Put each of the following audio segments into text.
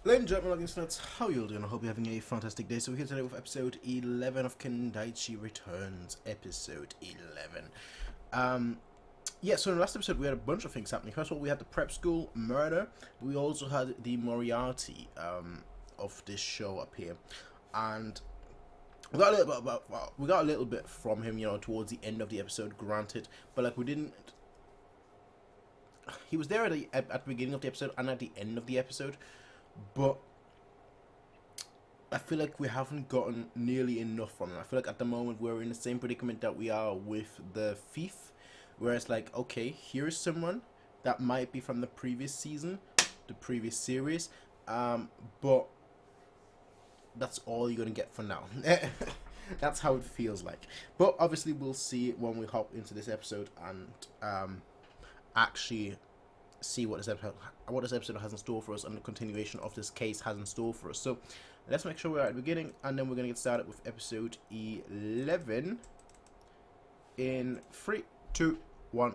Ladies and gentlemen, that's how you're doing. I hope you're having a fantastic day. So we're here today with episode 11 of Kindaichi Returns. Episode 11. Yeah, so in the last episode we had a bunch of things happening. First of all, we had the prep school murder. We also had the Moriarty of this show up here. And we got a little bit from him, towards the end of the episode, granted. But like we didn't... He was there at the beginning of the episode and at the end of the episode. But I feel like we haven't gotten nearly enough from him. I feel like at the moment we're in the same predicament that we are with the thief, where it's like, okay, here's someone that might be from the previous season, the previous series, but that's all you're gonna get for now. That's how it feels like. But obviously we'll see when we hop into this episode and actually see what this episode has in store for us and the continuation of this case has in store for us. So let's make sure we're at the beginning, and then we're going to get started with episode 11 in 3, 2, 1.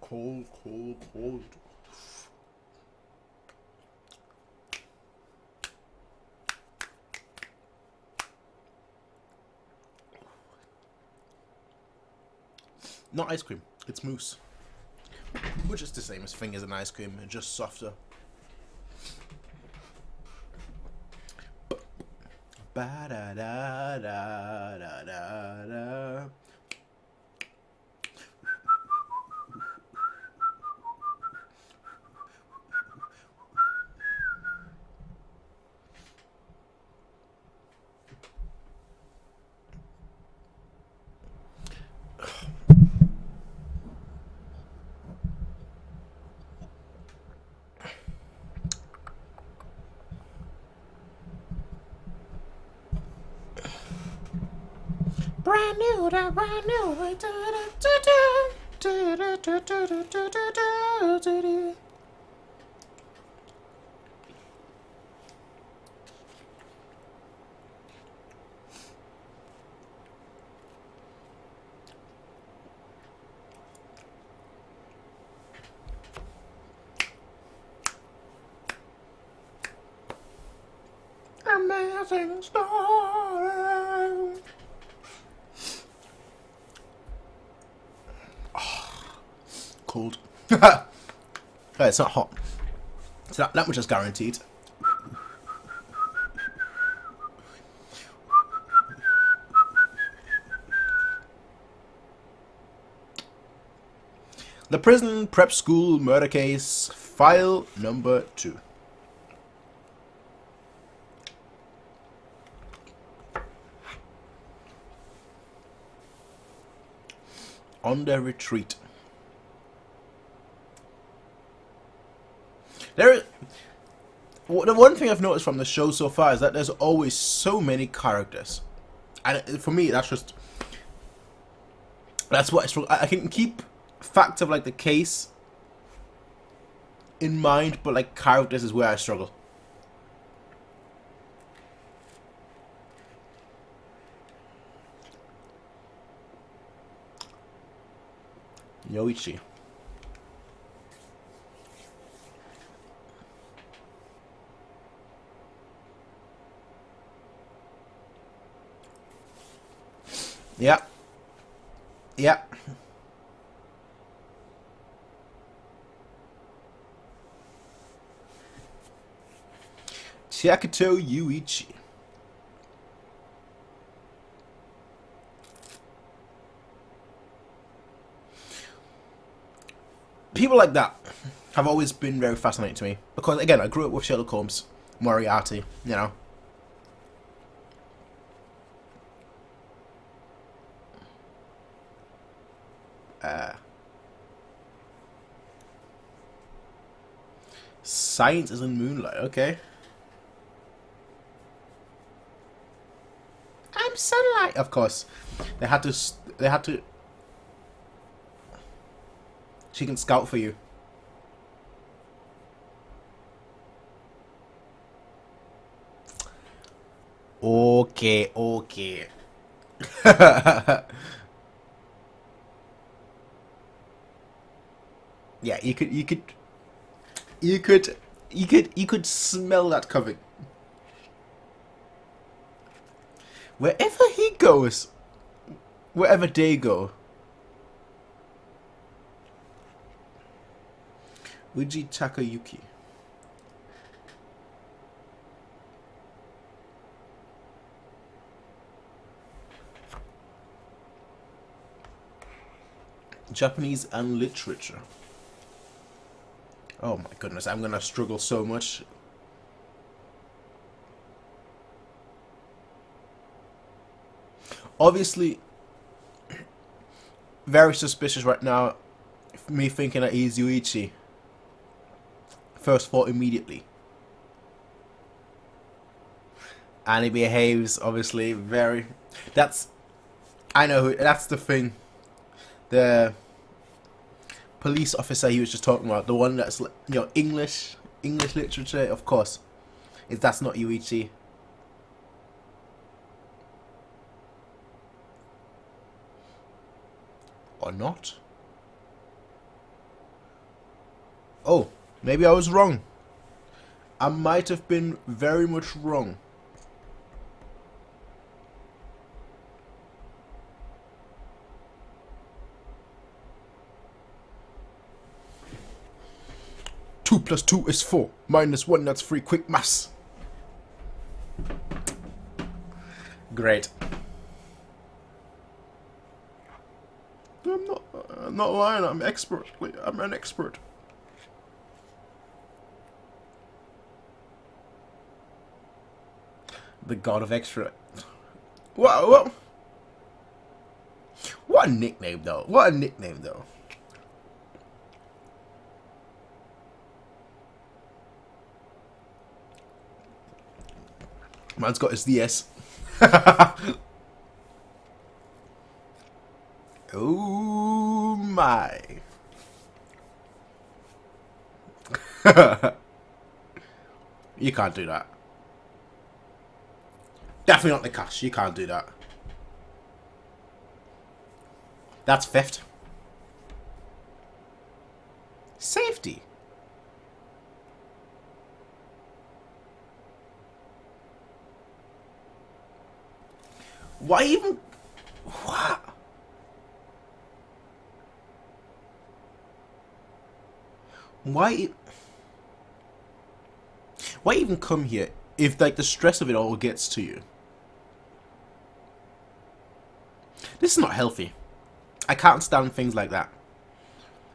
Cold, cold, cold. Not ice cream, it's mousse. Which is the same as fingers and ice cream, just softer. Ba da da da da da da. Brand new, brand new. Amazing story. Cold. It's not hot. So that much is guaranteed. The prison prep school murder case, file number 2. On the retreat. The one thing I've noticed from the show so far is that there's always so many characters, and for me, that's what I struggle. I can keep facts of like the case in mind, but like characters is where I struggle. Yoichi. Yeah. Yeah. Chiakuto Yuichi. People like that have always been very fascinating to me. Because, again, I grew up with Sherlock Holmes, Moriarty, Science is in Moonlight, okay. I'm sunlight, of course. They had to She can scout for you. Okay, okay. Yeah, you could smell that coming. Wherever he goes, wherever they go. Uji Takayuki. Japanese and literature. Oh my goodness, I'm gonna struggle so much. Obviously, very suspicious right now. Me thinking that he's Yuichi. First thought immediately. And he behaves obviously very. That's. I know who. That's the thing. The police officer he was just talking about, the one that's, you know, English literature, of course, is that's not Yuichi. Or not? Oh, maybe I was wrong. I might have been very much wrong. Two plus two is 4. Minus 1, that's 3. Quick maths. Great. I'm not lying. I'm expert. I'm an expert. The god of extra. What a nickname, though. What a nickname, though. Man's got his DS. Oh my. You can't do that. Definitely not the cash. You can't do that. That's theft. Safety. Why even... What? Why even come here if, like, the stress of it all gets to you? This is not healthy. I can't stand things like that.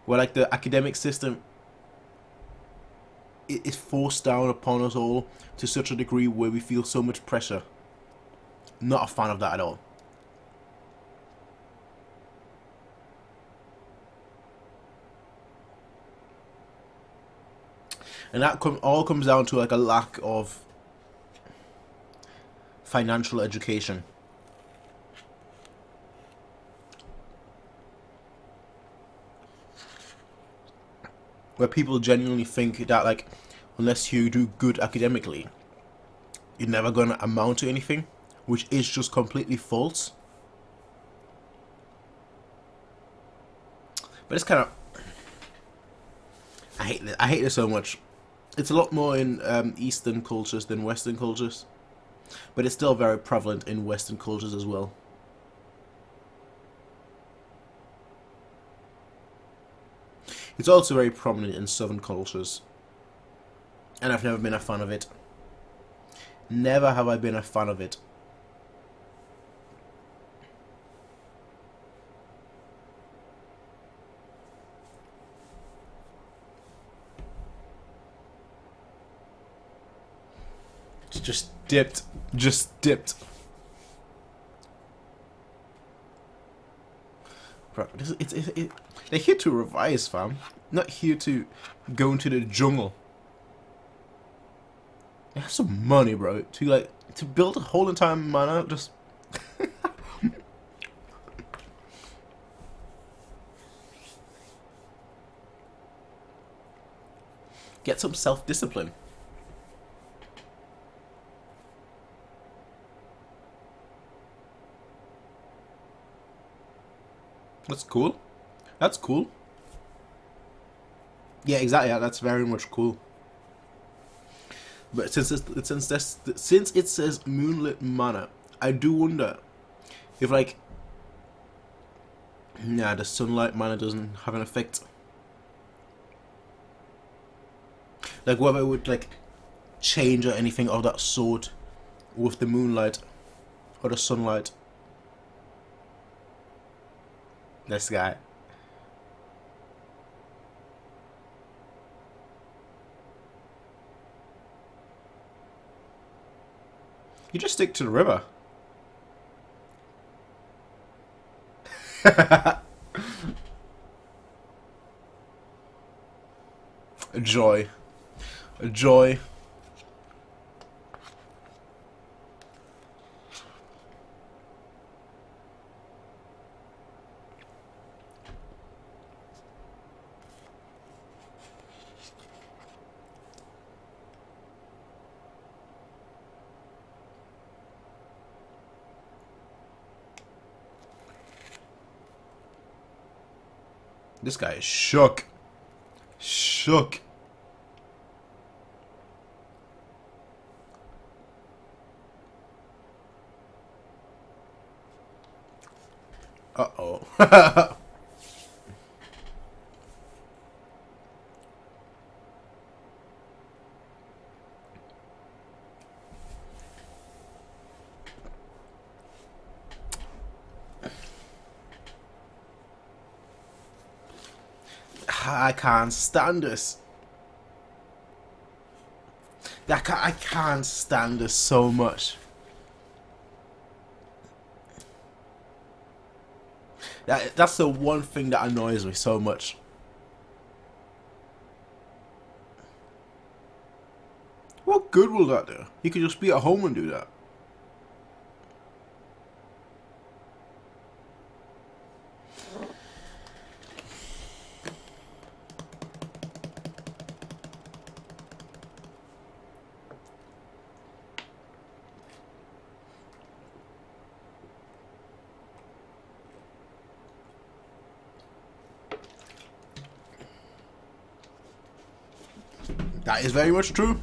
Where, like, the academic system is forced down upon us all to such a degree where we feel so much pressure. Not a fan of that at all. And that all comes down to, like, a lack of financial education. Where people genuinely think that, like, unless you do good academically, you're never going to amount to anything, which is just completely false. But it's kind of... I hate this so much. It's a lot more in Eastern cultures than Western cultures. But it's still very prevalent in Western cultures as well. It's also very prominent in Southern cultures. And I've never been a fan of it. Never have I been a fan of it. Just dipped. Just dipped. Bro, they're here to revise, fam. Not here to go into the jungle. They have some money, bro. To build a whole entire mana, just... Get some self-discipline. That's cool. That's cool. Yeah, exactly. Yeah, that's very much cool. But since it says moonlit manor, I do wonder if like, nah, the sunlight manor doesn't have an effect. Like whether it would like change or anything of that sort with the moonlight or the sunlight. This guy. You just stick to the river. Joy. Joy. This guy is shook. Shook. Uh-oh. I can't stand this. I can't stand this so much. That's the one thing that annoys me so much. What good will that do? You could just be at home and do that. That is very much true.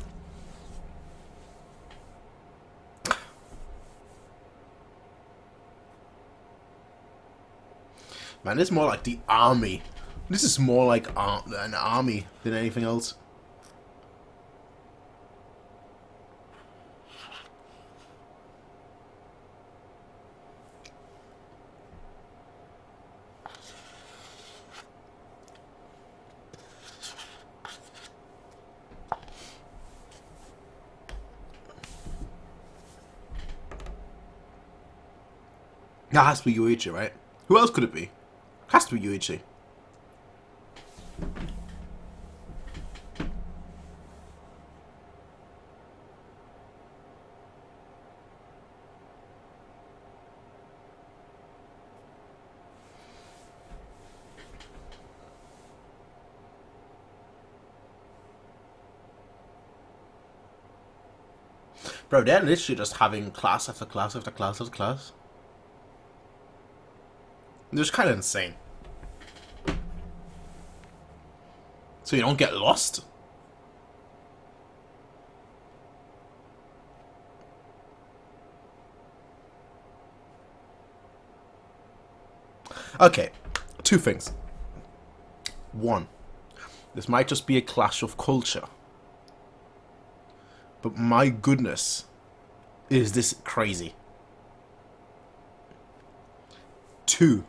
Man, it's more like the army. This is more like an army than anything else. That has to be Yuichi, right? Who else could it be? Has to be Yuichi. Bro, they're literally just having class after class after class after class. It's kind of insane. So you don't get lost? Okay, two things. One, this might just be a clash of culture. But my goodness, is this crazy? Two,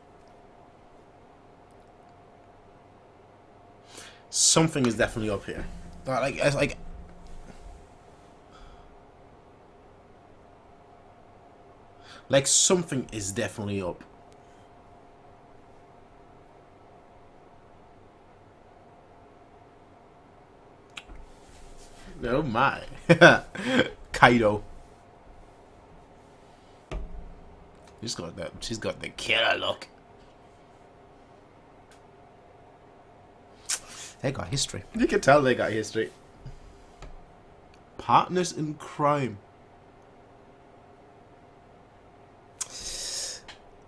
something is definitely up here. Like something is definitely up. Oh my. Kaido. She's got the killer look. They got history. You can tell they got history. Partners in crime.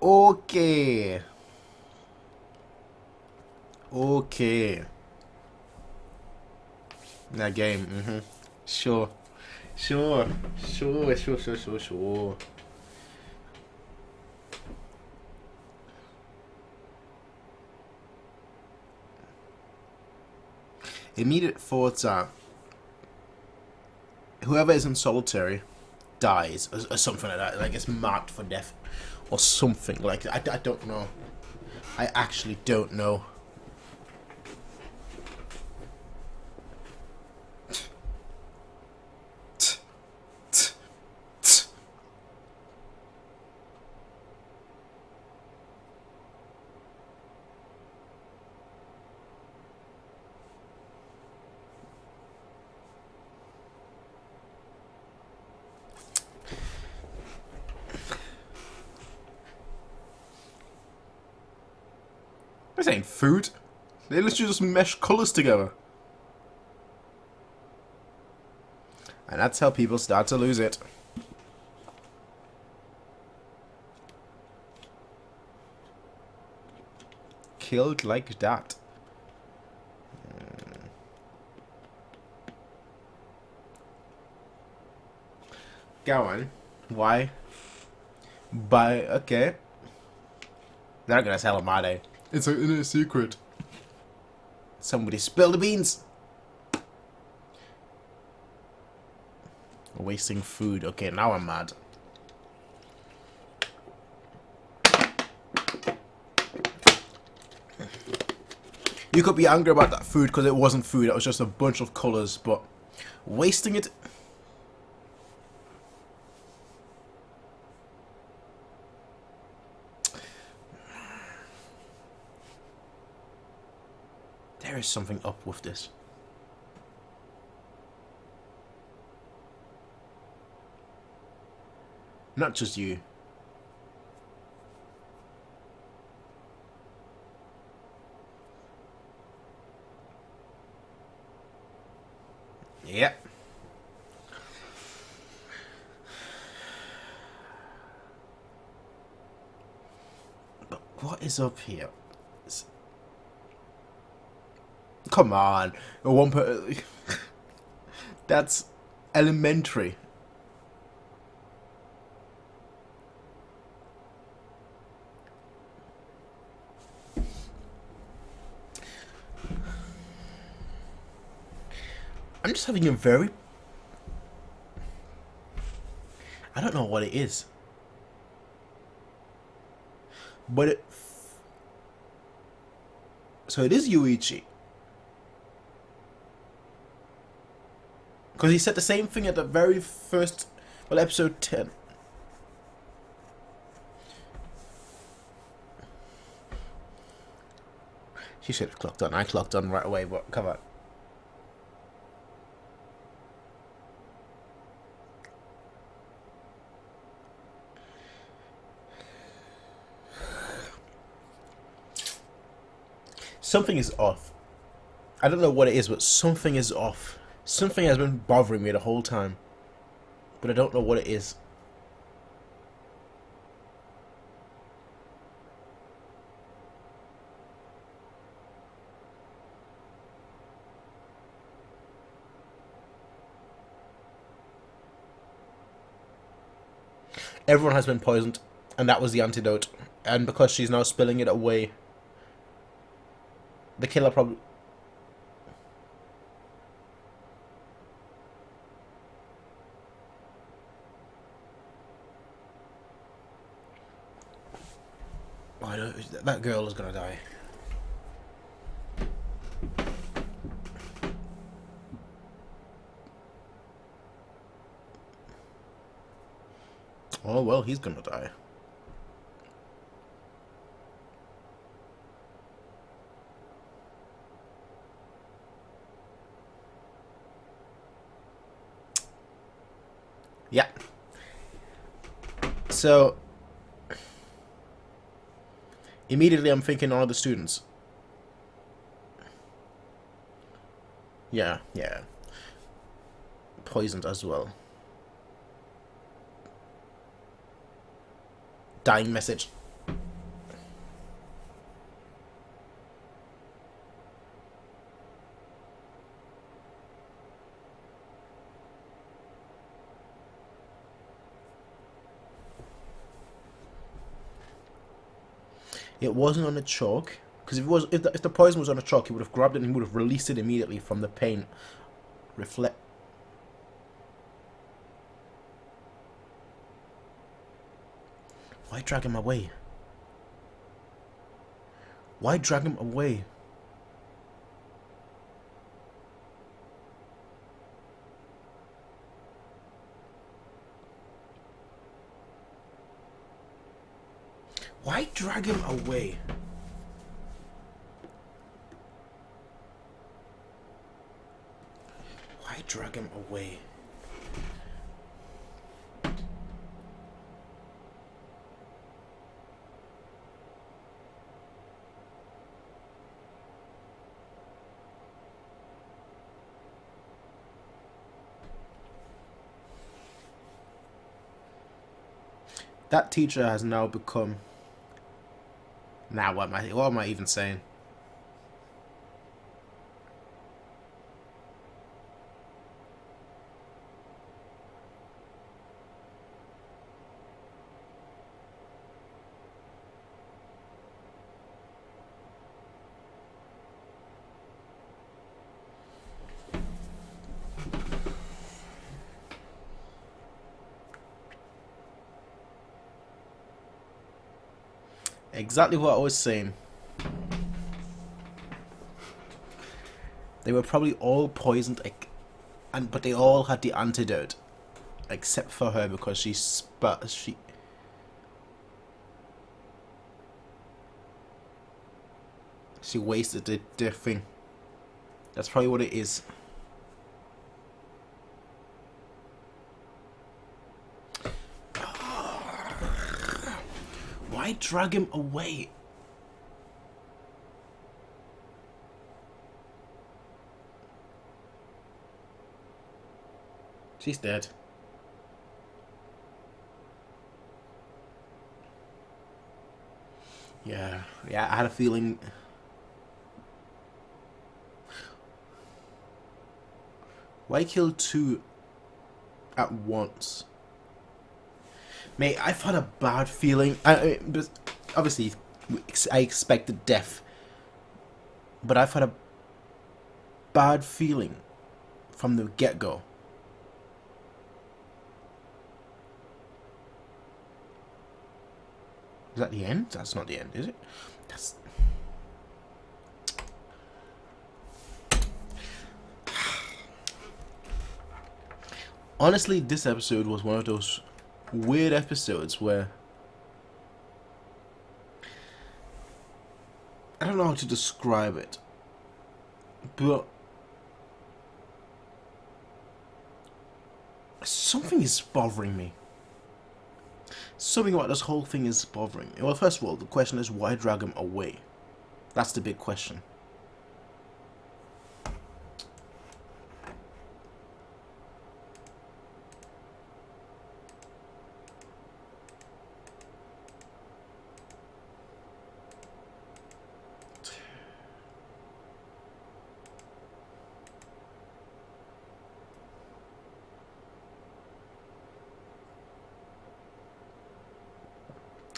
Okay. Okay. That game. Sure. Sure. Immediate thoughts are whoever is in solitary dies or something like that. Like it's marked for death or something. Like I don't know. I actually don't know. This ain't food. They literally just mesh colours together. And that's how people start to lose it. Killed like that. Go on. Why? Okay. They're not gonna tell him, are they? It's a secret. Somebody spill the beans. Wasting food. Okay, now I'm mad. You could be angry about that food because it wasn't food. It was just a bunch of colours, but wasting it. There is something up with this. Not just you. Yep. But what is up here? Come on, that's elementary. I'm just having a very... I don't know what it is. But it... So it is Yuichi. Because he said the same thing at the very first... Well, episode 10. She should have clocked on. I clocked on right away, but come on. Something is off. I don't know what it is, but something is off. Something has been bothering me the whole time. But I don't know what it is. Everyone has been poisoned, and that was the antidote. And because she's now spilling it away, the killer probably... I know, that girl is gonna die. Oh well, he's gonna die. Yeah. So immediately I'm thinking all the students. Yeah. poisoned as well. Dying message. It wasn't on a chalk, because if the poison was on a chalk, he would have grabbed it and he would have released it immediately from the paint. Reflect. Why drag him away? Why drag him away? Why drag him away? Why drag him away? That teacher has now become... Now what am I even saying? Exactly what I was saying. They were probably all poisoned, but they all had the antidote, except for her because she wasted the thing. That's probably what it is. Why drag him away? She's dead. Yeah, I had a feeling. Why kill two at once? Mate, I've had a bad feeling. But obviously, I expected death. But I've had a bad feeling from the get-go. Is that the end? That's not the end, is it? That's... Honestly, this episode was one of those weird episodes where I don't know how to describe it, but something is bothering me. Something about this whole thing is bothering me. Well, first of all, the question is why drag him away? That's the big question.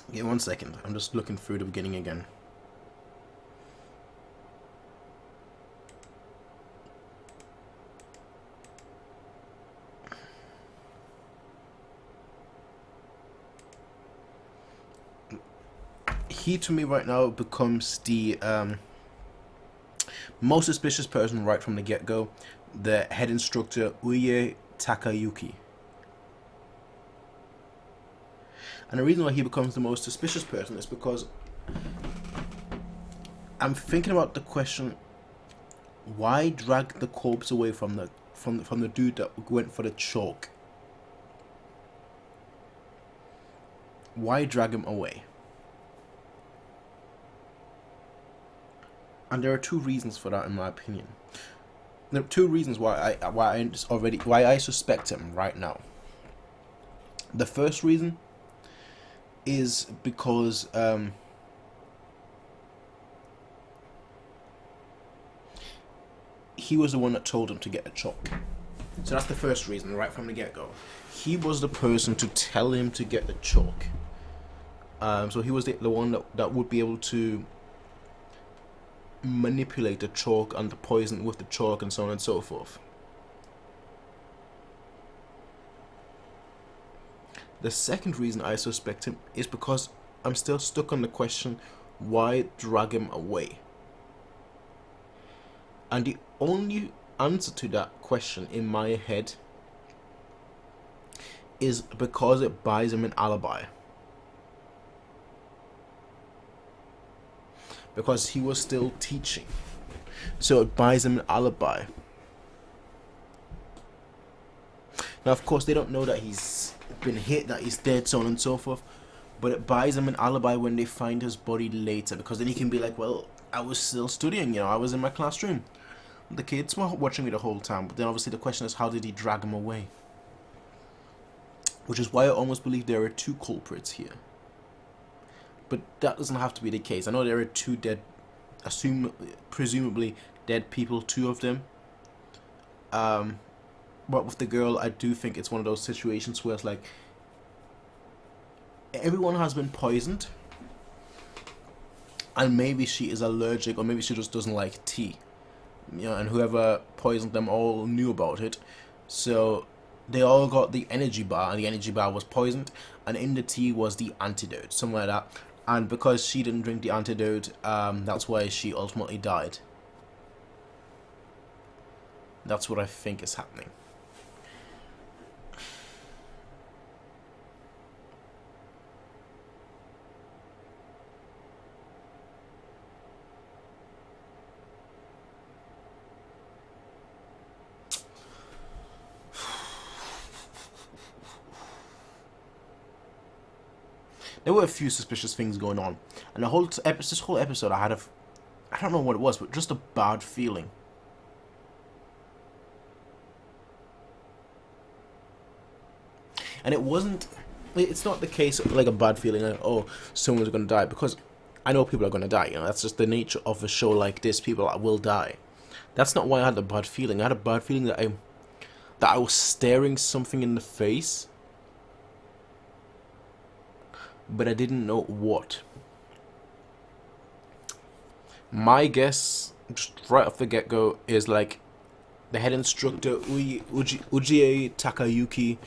Yeah, 1 second. I'm just looking through the beginning again. He to me right now becomes the most suspicious person right from the get-go. The head instructor Uye Takayuki. And the reason why he becomes the most suspicious person is because I'm thinking about the question: why drag the corpse away from the dude that went for the chalk? Why drag him away? And there are two reasons for that, in my opinion. there are two reasons why I suspect him right now. The first reason is because he was the one that told him to get a chalk. So that's the first reason, right from the get-go. He was the person to tell him to get the chalk. So he was the one that would be able to manipulate the chalk and the poison with the chalk and so on and so forth. The second reason I suspect him is because I'm still stuck on the question, why drag him away? And the only answer to that question in my head is because it buys him an alibi. Because he was still teaching. So it buys him an alibi. Now, of course, they don't know that he's been hit, that he's dead, so on and so forth. But it buys him an alibi when they find his body later. Because then he can be like, well, I was still studying, you know, I was in my classroom. The kids were watching me the whole time. But then obviously the question is, how did he drag him away? Which is why I almost believe there are two culprits here. But that doesn't have to be the case. I know there are two dead, presumably dead people, two of them. But with the girl, I do think it's one of those situations where it's like, everyone has been poisoned. And maybe she is allergic, or maybe she just doesn't like tea. You know, and whoever poisoned them all knew about it. So they all got the energy bar, and the energy bar was poisoned. And in the tea was the antidote, something like that. And because she didn't drink the antidote, that's why she ultimately died. That's what I think is happening. There were a few suspicious things going on, and this whole episode I don't know what it was, but just a bad feeling. And it's not the case of like a bad feeling like, oh, someone's gonna die, because I know people are gonna die, you know, that's just the nature of a show like this, people will die. That's not why I had a bad feeling. I had a bad feeling that I was staring something in the face, but I didn't know what. My guess, just right off the get-go, is like the head instructor, Ujie Takayuki.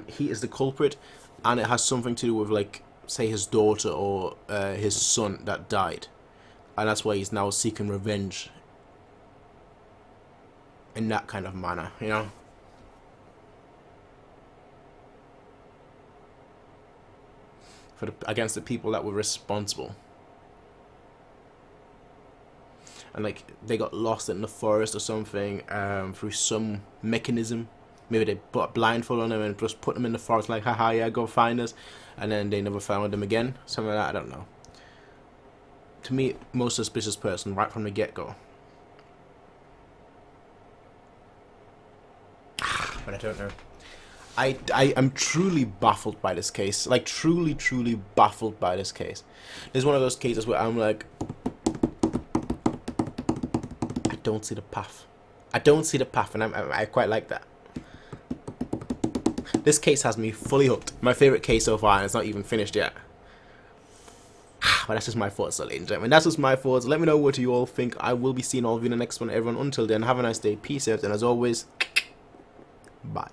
He is the culprit, and it has something to do with, like, say his daughter or his son that died. And that's why he's now seeking revenge in that kind of manner, you know? Against the people that were responsible. And like they got lost in the forest or something through some mechanism. Maybe they put a blindfold on them and just put them in the forest like, haha, yeah, go find us. And then they never found them again. Something like that, I don't know. To me, most suspicious person right from the get-go. But I don't know. I am truly baffled by this case. Like, truly baffled by this case. This is one of those cases where I'm like, I don't see the path. I don't see the path, and I quite like that. This case has me fully hooked. My favorite case so far, and it's not even finished yet. But that's just my thoughts, ladies and gentlemen. That's just my thoughts. Let me know what you all think. I will be seeing all of you in the next one, everyone. Until then, have a nice day. Peace out, and as always, bye.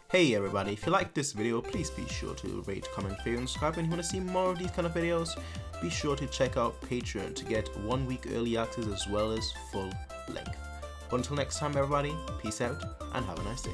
Hey everybody, if you like this video, please be sure to rate, comment, favorite, and subscribe. And if you want to see more of these kind of videos, be sure to check out Patreon to get 1 week early access as well as full length. Until next time everybody, peace out and have a nice day.